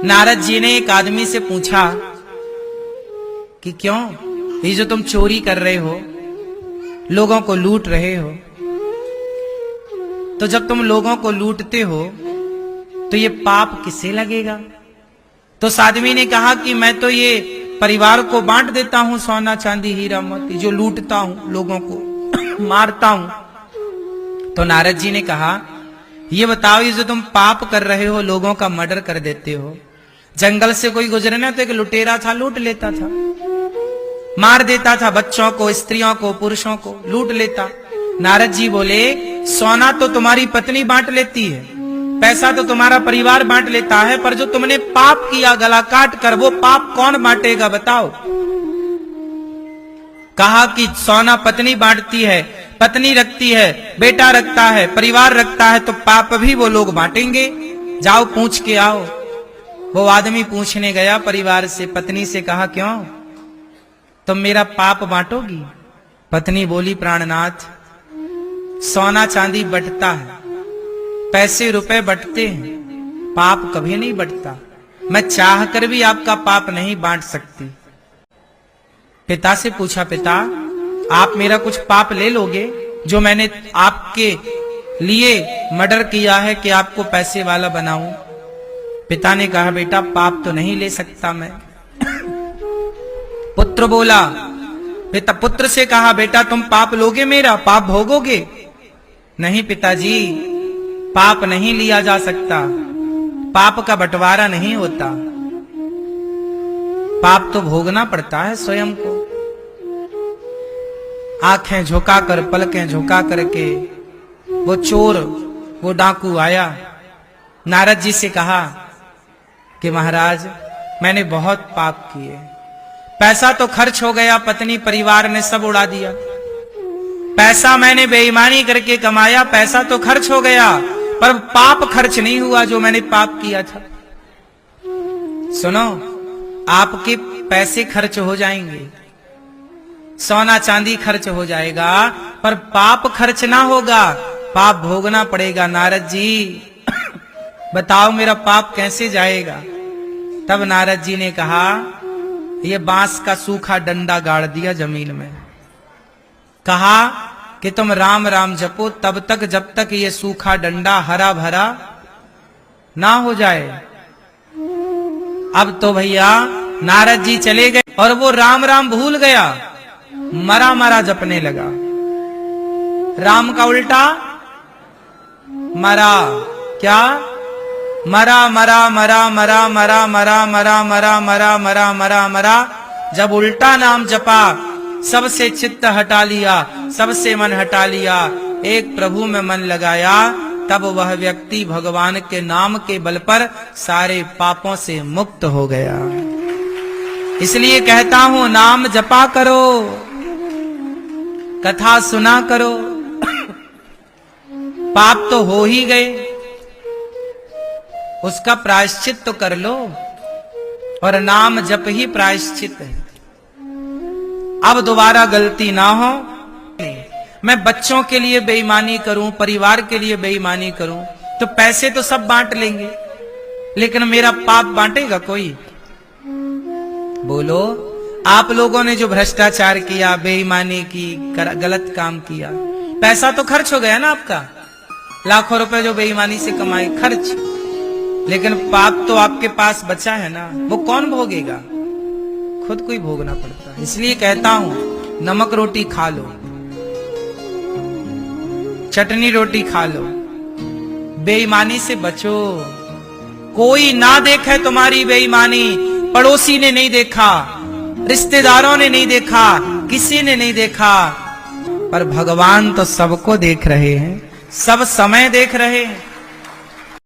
नारद जी ने एक आदमी से पूछा कि क्यों ये जो तुम चोरी कर रहे हो, लोगों को लूट रहे हो, तो जब तुम लोगों को लूटते हो तो ये पाप किसे लगेगा? तो उस आदमी ने कहा कि मैं तो ये परिवार को बांट देता हूं, सोना चांदी हीरा मोती जो लूटता हूं, लोगों को मारता हूं। तो नारद जी ने कहा ये बताओ, ये जो तुम पाप कर रहे हो, लोगों का मर्डर कर देते हो, जंगल से कोई गुजरे ना तो एक लुटेरा था, लूट लेता था, मार देता था, बच्चों को, स्त्रियों को, पुरुषों को लूट लेता। नारद जी बोले सोना तो तुम्हारी पत्नी बांट लेती है, पैसा तो तुम्हारा परिवार बांट लेता है, पर जो तुमने पाप किया गला काट कर, वो पाप कौन बांटेगा बताओ? कहा कि सोना पत्नी बांटती है, पत्नी रखती है, बेटा रखता है, परिवार रखता है, तो पाप भी वो लोग बांटेंगे। जाओ पूछ के आओ। वो आदमी पूछने गया परिवार से, पत्नी से कहा क्यों तुम मेरा पाप बांटोगी? पत्नी बोली प्राणनाथ, सोना चांदी बटता है, पैसे रुपए बटते हैं, पाप कभी नहीं बटता। मैं चाह कर भी आपका पाप नहीं बांट सकती। पिता से पूछा, पिता आप मेरा कुछ पाप ले लोगे जो मैंने आपके लिए मर्डर किया है कि आपको पैसे वाला बनाऊं? पिता ने कहा बेटा पाप तो नहीं ले सकता मैं। पुत्र बोला, पिता पुत्र से कहा बेटा तुम पाप लोगे, मेरा पाप भोगोगे? नहीं पिताजी, पाप नहीं लिया जा सकता, पाप का बंटवारा नहीं होता, पाप तो भोगना पड़ता है स्वयं को। आंखें झुकाकर, पलकें झुका करके वो चोर, वो डाकू आया, नारद जी से कहा कि महाराज मैंने बहुत पाप किए, पैसा तो खर्च हो गया, पत्नी परिवार ने सब उड़ा दिया, पैसा मैंने बेईमानी करके कमाया, पैसा तो खर्च हो गया, पर पाप खर्च नहीं हुआ जो मैंने पाप किया था। सुनो, आपके पैसे खर्च हो जाएंगे, सोना चांदी खर्च हो जाएगा, पर पाप खर्च ना होगा, पाप भोगना पड़ेगा। नारद जी बताओ मेरा पाप कैसे जाएगा? तब नारद जी ने कहा ये बांस का सूखा डंडा गाड़ दिया जमीन में, कहा कि तुम राम राम जपो तब तक जब तक ये सूखा डंडा हरा भरा ना हो जाए। अब तो भैया नारद जी चले गए और वो राम राम भूल गया, मरा मरा जपने लगा। राम का उल्टा मरा, क्या? मरा मरा मरा मरा मरा मरा मरा मरा मरा मरा मरा मरा। जब उल्टा नाम जपा, सबसे चित्त हटा लिया, सबसे मन हटा लिया, एक प्रभु में मन लगाया, तब वह व्यक्ति भगवान के नाम के बल पर सारे पापों से मुक्त हो गया। इसलिए कहता हूं नाम जपा करो, कथा सुना करो, पाप तो हो ही गए, उसका प्रायश्चित तो कर लो, और नाम जप ही प्रायश्चित है। अब दोबारा गलती ना हो। मैं बच्चों के लिए बेईमानी करूं, परिवार के लिए बेईमानी करूं, तो पैसे तो सब बांट लेंगे, लेकिन मेरा पाप बांटेगा कोई? बोलो, आप लोगों ने जो भ्रष्टाचार किया, बेईमानी की, गलत काम किया, पैसा तो खर्च हो गया ना आपका, लाखों रुपए जो बेईमानी से कमाए खर्च, लेकिन पाप तो आपके पास बचा है ना, वो कौन भोगेगा? खुद को ही भोगना पड़ता है। इसलिए कहता हूं नमक रोटी खा लो, चटनी रोटी खा लो, बेईमानी से बचो। कोई ना देखे तुम्हारी बेईमानी, पड़ोसी ने नहीं देखा, रिश्तेदारों ने नहीं देखा, किसी ने नहीं देखा, पर भगवान तो सबको देख रहे हैं, सब समय देख रहे हैं।